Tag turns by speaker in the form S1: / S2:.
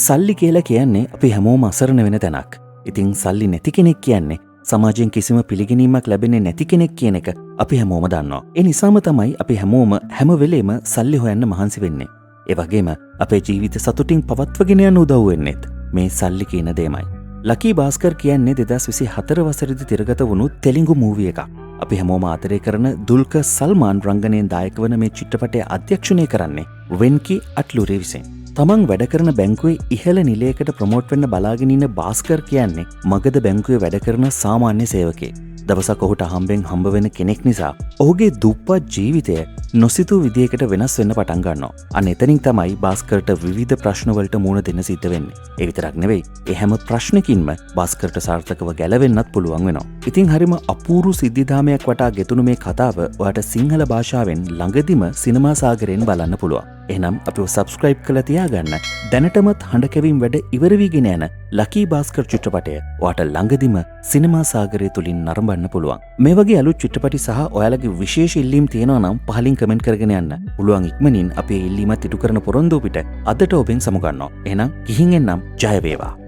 S1: සල්ලි කියලා කියන්නේ අපි හැමෝම අසරණ වෙන තැනක්. ඉතින් සල්ලි නැති කෙනෙක් කියන්නේ සමාජයෙන් කිසිම පිළිගැනීමක් ලැබෙන්නේ නැති කෙනෙක් කියන එක අපි හැමෝම දන්නවා. ඒ නිසාම තමයි අපි හැමෝම හැම වෙලේම සල්ලි හොයන්න මහන්සි වෙන්නේ. ඒ වගේම අපේ ජීවිත සතුටින් පවත්වගෙන යන්න උදව් වෙන්නේත් මේ සල්ලි කියන දෙයමයි. ලකී භාස්කර් කියන්නේ 2024 වසරේදී තිරගත වුණු තෙලිඟු මූවි එකක්. අපි හැමෝම ආදරය කරන දුල්කර් සල්මාන් රංගනයෙන් දායක වන මේ චිත්‍රපටය අධ්‍යක්ෂණය කරන්නේ වෙන්කි අට්ලුරේ විසින්. තමන් වැඩ කරන බැංකුවේ ඉහළ නිලයකට ප්‍රමෝට් වෙන්න බලාගෙන ඉන්න භාස්කර් කියන්නේ මගධ බැංකුවේ වැඩ කරන සාමාන්‍ය සේවකයෙක්. දවසක් ඔහුට හම්බෙන් හම්බ වෙන කෙනෙක් නිසා ඔහුගේ දුප්පත් ජීවිතය නොසිතූ විදියකට වෙනස් වෙන්න පටන් ගන්නවා. අන්න එතනින් තමයි භාස්කර්ට විවිධ ප්‍රශ්න වලට මුහුණ දෙන්න සිද්ධ වෙන්නේ. ඒ විතරක් නෙවෙයි, ඒ හැම ප්‍රශ්නකින්ම භාස්කර්ට සාර්ථකව ගැලවෙන්නත් පුළුවන් වෙනවා. ඉතින් හරිම අපූර්ව සිද්ධාමයක් වටා ගෙතුණු මේ කතාව ඔයාට සිංහල භාෂාවෙන් ළඟදිම සිනමා සාගරයෙන් බලන්න පුළුවන්. එහෙනම් අපිව සබ්ස්ක්‍රයිබ් කරලා තියාගන්න. දැනටමත් හඬ කැවීම් වැඩ ඉවර වීගෙන යන ලකී භාස්කර් චිත්‍රපටය ඔයාට ළඟදිම සිනමා සාගරය තුලින් නරඹන්න පුළුවන්. මේ වගේ අලුත් චිත්‍රපටි සහ ඔයාලගේ විශේෂ ඉල්ලීම් තියෙනවා නම් පහලින් කමෙන්ට් කරගෙන යන්න. පුළුවන් ඉක්මනින් අපේ ඉල්ලීමත් ඉටු කරන පොරොන්දු පිට අදට ඔබෙන් සමුගන්නවා. එහෙනම් ගිහින් එන්නම්. ජය වේවා.